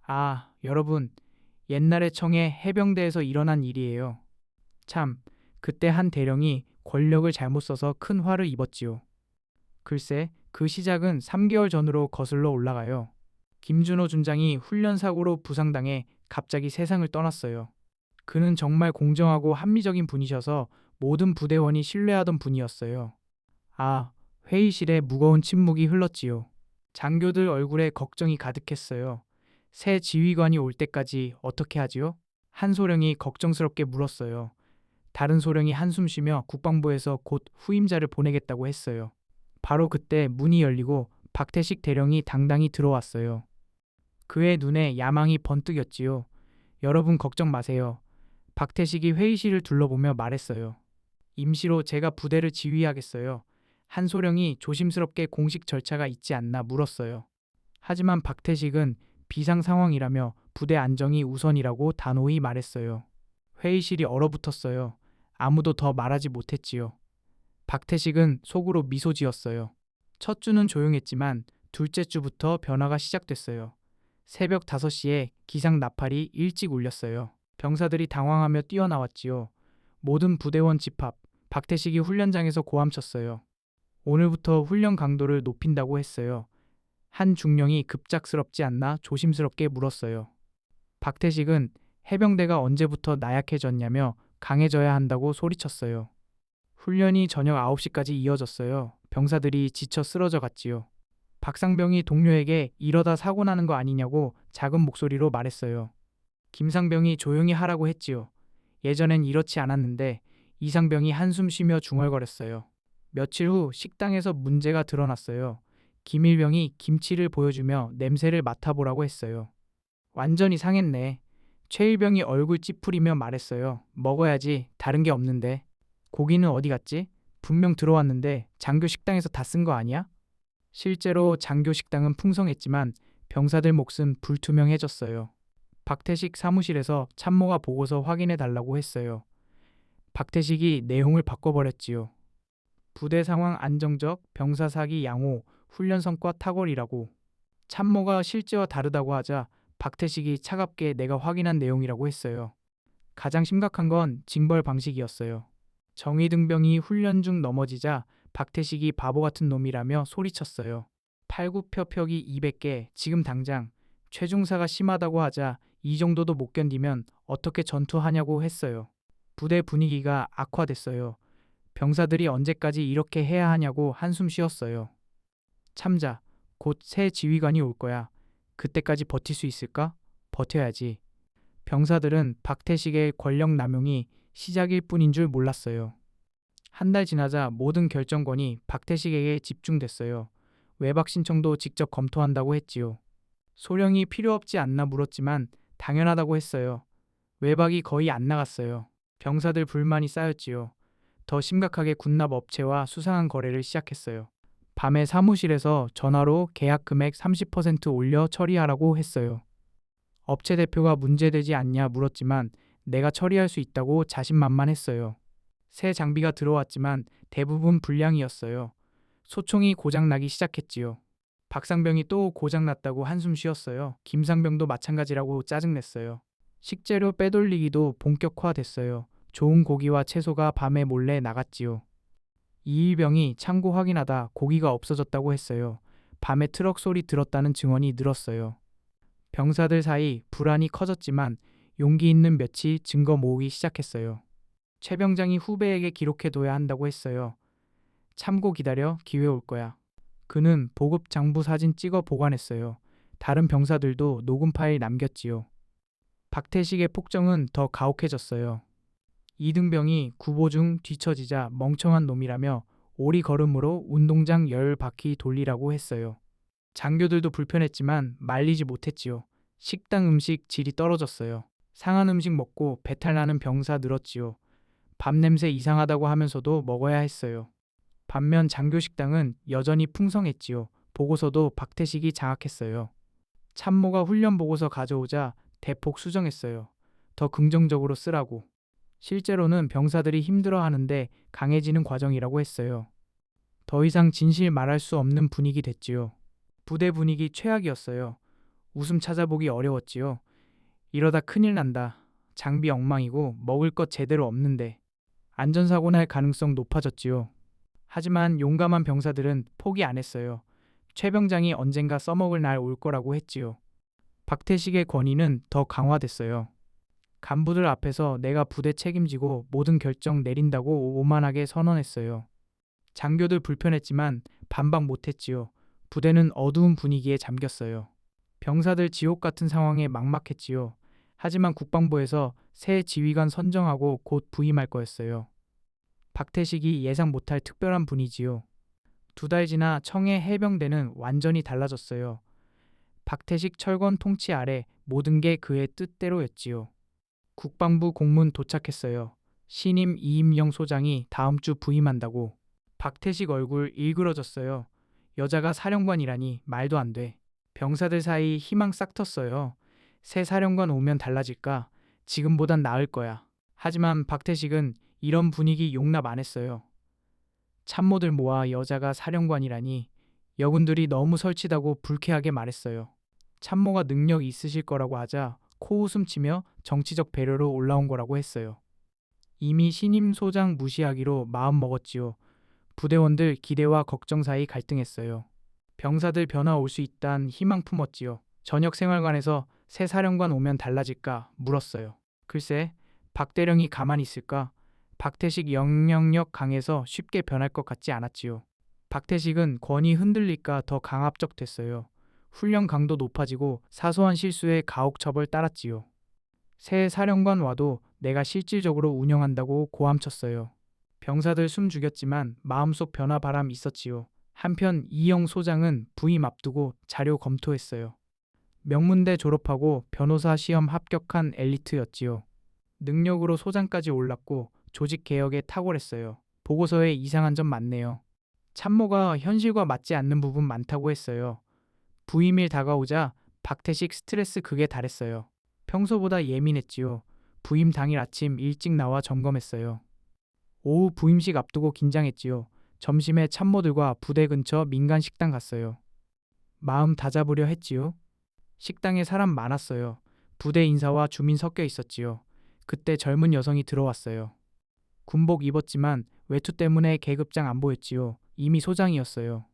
아, 여러분, 옛날에 청해 해병대에서 일어난 일이에요. 참, 그때 한 대령이 권력을 잘못 써서 큰 화를 입었지요. 글쎄, 그 시작은 3개월 전으로 거슬러 올라가요. 김준호 준장이 훈련 사고로 부상당해 갑자기 세상을 떠났어요. 그는 정말 공정하고 합리적인 분이셔서 모든 부대원이 신뢰하던 분이었어요. 아, 회의실에 무거운 침묵이 흘렀지요. 장교들 얼굴에 걱정이 가득했어요. 새 지휘관이 올 때까지 어떻게 하지요? 한 소령이 걱정스럽게 물었어요. 다른 소령이 한숨 쉬며 국방부에서 곧 후임자를 보내겠다고 했어요. 바로 그때 문이 열리고 박태식 대령이 당당히 들어왔어요. 그의 눈에 야망이 번뜩였지요. 여러분 걱정 마세요. 박태식이 회의실을 둘러보며 말했어요. 임시로 제가 부대를 지휘하겠어요. 한 소령이 조심스럽게 공식 절차가 있지 않나 물었어요. 하지만 박태식은 비상 상황이라며 부대 안정이 우선이라고 단호히 말했어요. 회의실이 얼어붙었어요. 아무도 더 말하지 못했지요. 박태식은 속으로 미소 지었어요. 첫 주는 조용했지만 둘째 주부터 변화가 시작됐어요. 새벽 5시에 기상 나팔이 일찍 울렸어요. 병사들이 당황하며 뛰어나왔지요. 모든 부대원 집합, 박태식이 훈련장에서 고함쳤어요. 오늘부터 훈련 강도를 높인다고 했어요. 한 중령이 급작스럽지 않나 조심스럽게 물었어요. 박태식은 해병대가 언제부터 나약해졌냐며 강해져야 한다고 소리쳤어요. 훈련이 저녁 9시까지 이어졌어요. 병사들이 지쳐 쓰러져 갔지요. 박상병이 동료에게 이러다 사고 나는 거 아니냐고 작은 목소리로 말했어요. 김상병이 조용히 하라고 했지요. 예전엔 이렇지 않았는데 이상병이 한숨 쉬며 중얼거렸어요. 며칠 후 식당에서 문제가 드러났어요. 김일병이 김치를 보여주며 냄새를 맡아보라고 했어요. 완전히 상했네. 최일병이 얼굴 찌푸리며 말했어요. 먹어야지. 다른 게 없는데. 고기는 어디 갔지? 분명 들어왔는데 장교 식당에서 다 쓴 거 아니야? 실제로 장교 식당은 풍성했지만 병사들 몫은 불투명해졌어요. 박태식 사무실에서 참모가 보고서 확인해 달라고 했어요. 박태식이 내용을 바꿔버렸지요. 부대 상황 안정적, 병사 사기 양호, 훈련 성과 탁월이라고. 참모가 실제와 다르다고 하자 박태식이 차갑게 내가 확인한 내용이라고 했어요. 가장 심각한 건 징벌 방식이었어요. 정의등병이 훈련 중 넘어지자 박태식이 바보 같은 놈이라며 소리쳤어요. 팔굽혀펴기 200개 지금 당장. 체중사가 심하다고 하자 이 정도도 못 견디면 어떻게 전투하냐고 했어요. 부대 분위기가 악화됐어요. 병사들이 언제까지 이렇게 해야 하냐고 한숨 쉬었어요. 참자, 곧 새 지휘관이 올 거야. 그때까지 버틸 수 있을까? 버텨야지. 병사들은 박태식의 권력 남용이 시작일 뿐인 줄 몰랐어요. 한 달 지나자 모든 결정권이 박태식에게 집중됐어요. 외박 신청도 직접 검토한다고 했지요. 소령이 필요 없지 않나 물었지만 당연하다고 했어요. 외박이 거의 안 나갔어요. 병사들 불만이 쌓였지요. 더 심각하게 군납 업체와 수상한 거래를 시작했어요. 밤에 사무실에서 전화로 계약 금액 30% 올려 처리하라고 했어요. 업체 대표가 문제되지 않냐 물었지만 내가 처리할 수 있다고 자신만만했어요. 새 장비가 들어왔지만 대부분 불량이었어요. 소총이 고장나기 시작했지요. 박상병이 또 고장났다고 한숨 쉬었어요. 김상병도 마찬가지라고 짜증냈어요. 식재료 빼돌리기도 본격화됐어요. 좋은 고기와 채소가 밤에 몰래 나갔지요. 이일병이 창고 확인하다 고기가 없어졌다고 했어요. 밤에 트럭 소리 들었다는 증언이 늘었어요. 병사들 사이 불안이 커졌지만 용기 있는 몇이 증거 모으기 시작했어요. 최 병장이 후배에게 기록해둬야 한다고 했어요. 참고 기다려, 기회 올 거야. 그는 보급 장부 사진 찍어 보관했어요. 다른 병사들도 녹음 파일 남겼지요. 박태식의 폭정은 더 가혹해졌어요. 이등병이 구보 중 뒤처지자 멍청한 놈이라며 오리 걸음으로 운동장 10바퀴 돌리라고 했어요. 장교들도 불편했지만 말리지 못했지요. 식당 음식 질이 떨어졌어요. 상한 음식 먹고 배탈 나는 병사 늘었지요. 밥 냄새 이상하다고 하면서도 먹어야 했어요. 반면 장교 식당은 여전히 풍성했지요. 보고서도 박태식이 장악했어요. 참모가 훈련 보고서 가져오자 대폭 수정했어요. 더 긍정적으로 쓰라고. 실제로는 병사들이 힘들어하는데 강해지는 과정이라고 했어요. 더 이상 진실 말할 수 없는 분위기 됐지요. 부대 분위기 최악이었어요. 웃음 찾아보기 어려웠지요. 이러다 큰일 난다. 장비 엉망이고 먹을 것 제대로 없는데. 안전사고 날 가능성 높아졌지요. 하지만 용감한 병사들은 포기 안 했어요. 최 병장이 언젠가 써먹을 날 올 거라고 했지요. 박태식의 권위는 더 강화됐어요. 간부들 앞에서 내가 부대 책임지고 모든 결정 내린다고 오만하게 선언했어요. 장교들 불편했지만 반박 못했지요. 부대는 어두운 분위기에 잠겼어요. 병사들 지옥 같은 상황에 막막했지요. 하지만 국방부에서 새 지휘관 선정하고 곧 부임할 거였어요. 박태식이 예상 못할 특별한 분이지요. 2달 지나 청해 해병대는 완전히 달라졌어요. 박태식 철권 통치 아래 모든 게 그의 뜻대로였지요. 국방부 공문 도착했어요. 신임 이임영 소장이 다음 주 부임한다고. 박태식 얼굴 일그러졌어요. 여자가 사령관이라니 말도 안 돼. 병사들 사이 희망 싹 텄어요. 새 사령관 오면 달라질까? 지금보단 나을 거야. 하지만 박태식은 이런 분위기 용납 안 했어요. 참모들 모아 여자가 사령관이라니. 여군들이 너무 설치다고 불쾌하게 말했어요. 참모가 능력 있으실 거라고 하자 코웃음 치며 정치적 배려로 올라온 거라고 했어요. 이미 신임 소장 무시하기로 마음 먹었지요. 부대원들 기대와 걱정 사이 갈등했어요. 병사들 변화 올 수 있단 희망 품었지요. 저녁 생활관에서 새 사령관 오면 달라질까 물었어요. 글쎄, 박 대령이 가만히 있을까? 박태식 영향력 강해서 쉽게 변할 것 같지 않았지요. 박태식은 권위 흔들릴까 더 강압적 됐어요. 훈련 강도 높아지고 사소한 실수에 가혹처벌 따랐지요. 새 사령관 와도 내가 실질적으로 운영한다고 고함쳤어요. 병사들 숨 죽였지만 마음속 변화 바람 있었지요. 한편 이영 소장은 부임 앞두고 자료 검토했어요. 명문대 졸업하고 변호사 시험 합격한 엘리트였지요. 능력으로 소장까지 올랐고 조직 개혁에 탁월했어요. 보고서에 이상한 점 많네요. 참모가 현실과 맞지 않는 부분 많다고 했어요. 부임일 다가오자 박태식 스트레스 극에 달했어요. 평소보다 예민했지요. 부임 당일 아침 일찍 나와 점검했어요. 오후 부임식 앞두고 긴장했지요. 점심에 참모들과 부대 근처 민간 식당 갔어요. 마음 다잡으려 했지요. 식당에 사람 많았어요. 부대 인사와 주민 섞여 있었지요. 그때 젊은 여성이 들어왔어요. 군복 입었지만 외투 때문에 계급장 안 보였지요. 이미 소장이었어요.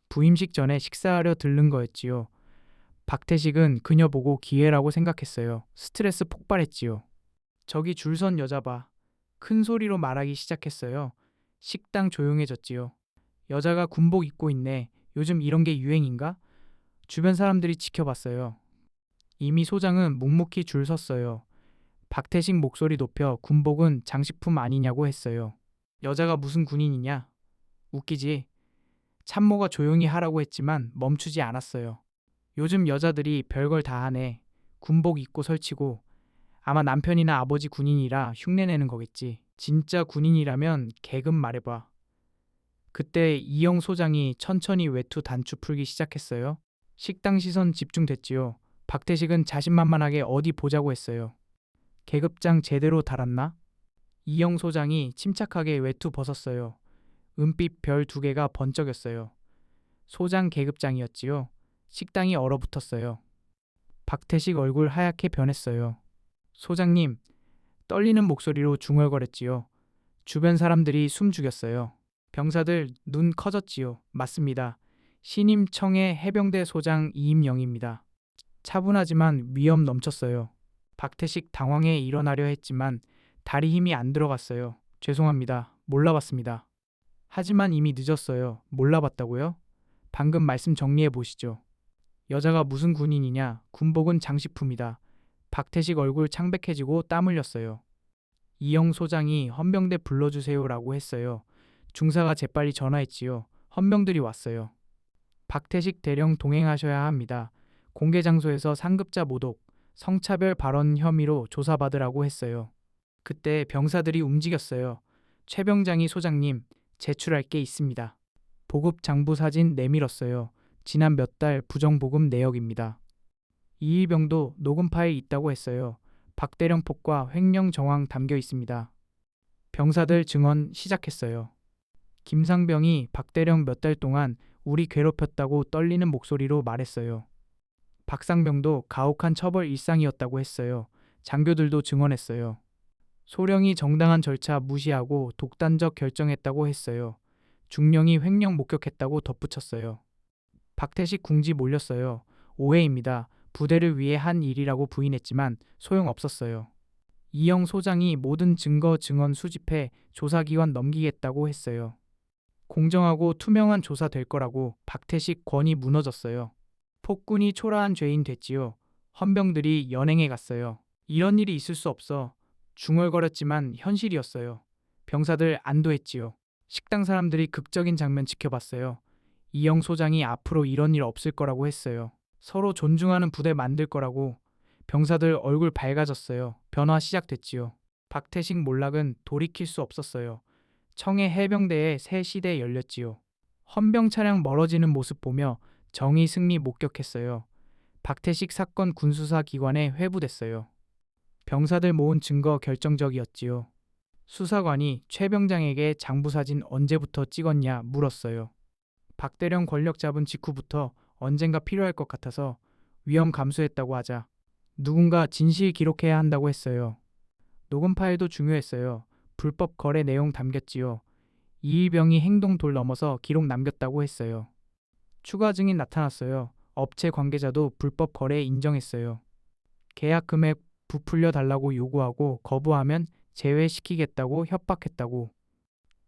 부임식 전에 식사하려 들른 거였지요. 박태식은 그녀 보고 기회라고 생각했어요. 스트레스 폭발했지요. 저기 줄 선 여자 봐. 큰 소리로 말하기 시작했어요. 식당 조용해졌지요. 여자가 군복 입고 있네. 요즘 이런 게 유행인가? 주변 사람들이 지켜봤어요. 이미 소장은 묵묵히 줄 섰어요. 박태식 목소리 높여 군복은 장식품 아니냐고 했어요. 여자가 무슨 군인이냐? 웃기지? 참모가 조용히 하라고 했지만 멈추지 않았어요. 요즘 여자들이 별걸 다 하네. 군복 입고 설치고. 아마 남편이나 아버지 군인이라 흉내내는 거겠지. 진짜 군인이라면 계급 말해봐. 그때 이영 소장이 천천히 외투 단추 풀기 시작했어요. 식당 시선 집중됐지요. 박태식은 자신만만하게 어디 보자고 했어요. 계급장 제대로 달았나? 이영 소장이 침착하게 외투 벗었어요. 은빛 별 2개가 번쩍였어요. 소장 계급장이었지요. 식당이 얼어붙었어요. 박태식 얼굴 하얗게 변했어요. 소장님, 떨리는 목소리로 중얼거렸지요. 주변 사람들이 숨 죽였어요. 병사들 눈 커졌지요. 맞습니다. 신임 청해 해병대 소장 이임영입니다. 차분하지만 위험 넘쳤어요. 박태식 당황해 일어나려 했지만 다리 힘이 안 들어갔어요. 죄송합니다. 몰라봤습니다. 하지만 이미 늦었어요. 몰라봤다고요? 방금 말씀 정리해 보시죠. 여자가 무슨 군인이냐? 군복은 장식품이다. 박태식 얼굴 창백해지고 땀 흘렸어요. 이영 소장이 헌병대 불러주세요라고 했어요. 중사가 재빨리 전화했지요. 헌병들이 왔어요. 박태식 대령 동행하셔야 합니다. 공개 장소에서 상급자 모독, 성차별 발언 혐의로 조사받으라고 했어요. 그때 병사들이 움직였어요. 최 병장이 소장님, 제출할 게 있습니다. 보급 장부 사진 내밀었어요. 지난 몇 달 부정보급 내역입니다. 이일병도 녹음 파일 있다고 했어요. 박대령 폭과 횡령 정황 담겨 있습니다. 병사들 증언 시작했어요. 김상병이 박대령 몇 달 동안 우리 괴롭혔다고 떨리는 목소리로 말했어요. 박상병도 가혹한 처벌 일상이었다고 했어요. 장교들도 증언했어요. 소령이 정당한 절차 무시하고 독단적 결정했다고 했어요. 중령이 횡령 목격했다고 덧붙였어요. 박태식 궁지 몰렸어요. 오해입니다. 부대를 위해 한 일이라고 부인했지만 소용없었어요. 이영 소장이 모든 증거 증언 수집해 조사기관 넘기겠다고 했어요. 공정하고 투명한 조사 될 거라고 박태식 권이 무너졌어요. 폭군이 초라한 죄인 됐지요. 헌병들이 연행해 갔어요. 이런 일이 있을 수 없어. 중얼거렸지만 현실이었어요. 병사들 안도했지요. 식당 사람들이 극적인 장면 지켜봤어요. 이영 소장이 앞으로 이런 일 없을 거라고 했어요. 서로 존중하는 부대 만들 거라고. 병사들 얼굴 밝아졌어요. 변화 시작됐지요. 박태식 몰락은 돌이킬 수 없었어요. 청해 해병대에 새 시대 열렸지요. 헌병 차량 멀어지는 모습 보며 정의 승리 목격했어요. 박태식 사건 군수사 기관에 회부됐어요. 병사들 모은 증거 결정적이었지요. 수사관이 최 병장에게 장부사진 언제부터 찍었냐 물었어요. 박대령 권력 잡은 직후부터 언젠가 필요할 것 같아서 위험 감수했다고 하자 누군가 진실 기록해야 한다고 했어요. 녹음 파일도 중요했어요. 불법 거래 내용 담겼지요. 이일병이 행동 돌 넘어서 기록 남겼다고 했어요. 추가 증인 나타났어요. 업체 관계자도 불법 거래 인정했어요. 계약 금액 부풀려 달라고 요구하고 거부하면 제외시키겠다고 협박했다고.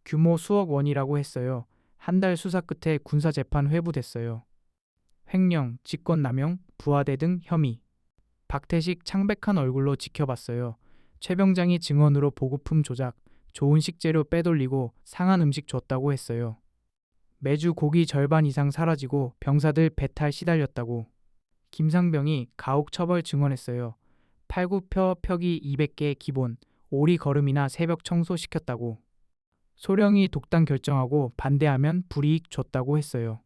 규모 수억 원이라고 했어요. 한 달 수사 끝에 군사재판 회부됐어요. 횡령, 직권남용, 부하대 등 혐의. 박태식 창백한 얼굴로 지켜봤어요. 최 병장이 증언으로 보급품 조작, 좋은 식재료 빼돌리고 상한 음식 줬다고 했어요. 매주 고기 절반 이상 사라지고 병사들 배탈 시달렸다고. 김상병이 가혹 처벌 증언했어요. 팔굽혀 펴기 200개 기본, 오리 걸음이나 새벽 청소 시켰다고. 소령이 독단 결정하고 반대하면 불이익 줬다고 했어요.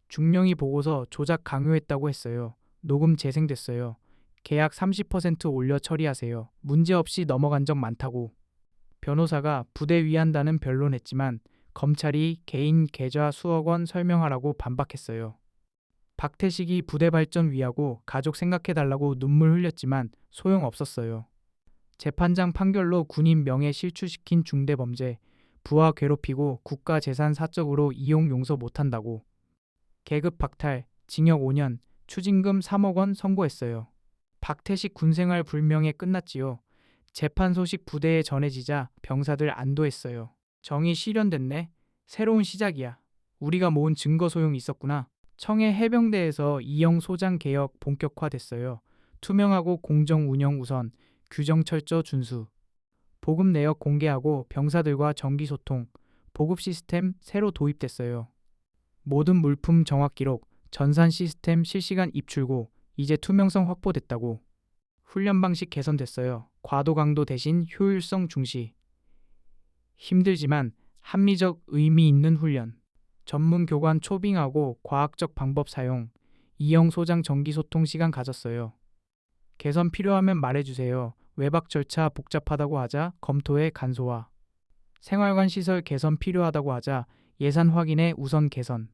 중령이 보고서 조작 강요했다고 했어요. 녹음 재생됐어요. 계약 30% 올려 처리하세요. 문제없이 넘어간 적 많다고. 변호사가 부대 위한다는 변론했지만 검찰이 개인 계좌 수억 원 설명하라고 반박했어요. 박태식이 부대 발전 위하고 가족 생각해달라고 눈물 흘렸지만 소용없었어요. 재판장 판결로 군인 명예 실추시킨 중대범죄, 부하 괴롭히고 국가재산 사적으로 이용 용서 못한다고. 계급 박탈, 징역 5년, 추징금 3억 원 선고했어요. 박태식 군생활 불명예 끝났지요. 재판 소식 부대에 전해지자 병사들 안도했어요. 정의 실현됐네. 새로운 시작이야. 우리가 모은 증거 소용이 있었구나. 청해 해병대에서 이영 소장 개혁 본격화됐어요. 투명하고 공정 운영 우선, 규정 철저 준수. 보급 내역 공개하고 병사들과 정기 소통, 보급 시스템 새로 도입됐어요. 모든 물품 정확 기록, 전산 시스템 실시간 입출고, 이제 투명성 확보됐다고. 훈련 방식 개선됐어요. 과도 강도 대신 효율성 중시. 힘들지만 합리적 의미 있는 훈련. 전문 교관 초빙하고 과학적 방법 사용. 이영 소장 정기 소통 시간 가졌어요. 개선 필요하면 말해주세요. 외박 절차 복잡하다고 하자 검토해 간소화. 생활관 시설 개선 필요하다고 하자 예산 확인해 우선 개선.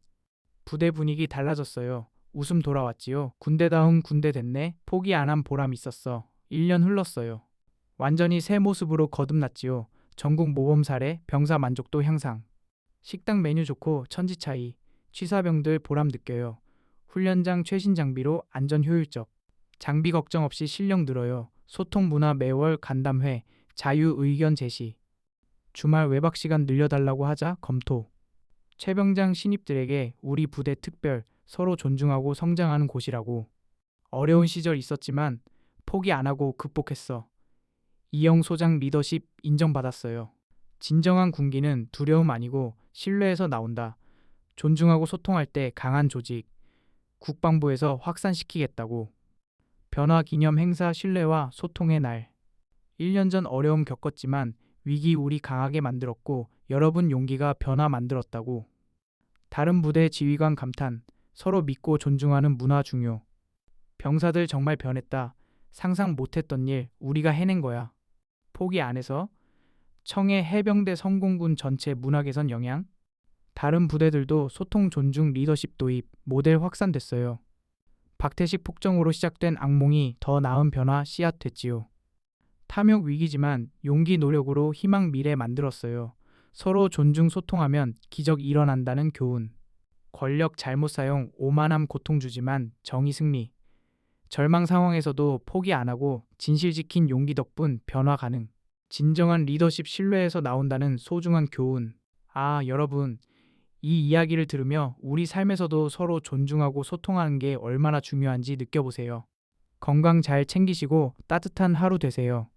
부대 분위기 달라졌어요. 웃음 돌아왔지요. 군대다운 군대 됐네. 포기 안 한 보람 있었어. 1년 흘렀어요. 완전히 새 모습으로 거듭났지요. 전국 모범 사례, 병사 만족도 향상. 식당 메뉴 좋고 천지 차이. 취사병들 보람 느껴요. 훈련장 최신 장비로 안전 효율적. 장비 걱정 없이 실력 늘어요. 소통 문화 매월 간담회, 자유 의견 제시. 주말 외박 시간 늘려달라고 하자 검토. 최 병장 신입들에게 우리 부대 특별, 서로 존중하고 성장하는 곳이라고. 어려운 시절 있었지만 포기 안 하고 극복했어. 이영 소장 리더십 인정받았어요. 진정한 군기는 두려움 아니고 신뢰에서 나온다. 존중하고 소통할 때 강한 조직. 국방부에서 확산시키겠다고. 변화 기념 행사 신뢰와 소통의 날. 1년 전 어려움 겪었지만 위기 우리 강하게 만들었고 여러분 용기가 변화 만들었다고. 다른 부대 지휘관 감탄. 서로 믿고 존중하는 문화 중요. 병사들 정말 변했다. 상상 못했던 일 우리가 해낸 거야. 포기 안 해서. 청해 해병대 성공군 전체 문화 개선 영향. 다른 부대들도 소통 존중 리더십 도입 모델 확산됐어요. 박태식 폭정으로 시작된 악몽이 더 나은 변화 씨앗 됐지요. 탐욕 위기지만 용기 노력으로 희망 미래 만들었어요. 서로 존중 소통하면 기적 일어난다는 교훈. 권력 잘못 사용 오만함 고통 주지만 정의 승리. 절망 상황에서도 포기 안 하고 진실 지킨 용기 덕분 변화 가능. 진정한 리더십 신뢰에서 나온다는 소중한 교훈. 아, 여러분, 이 이야기를 들으며 우리 삶에서도 서로 존중하고 소통하는 게 얼마나 중요한지 느껴보세요. 건강 잘 챙기시고 따뜻한 하루 되세요.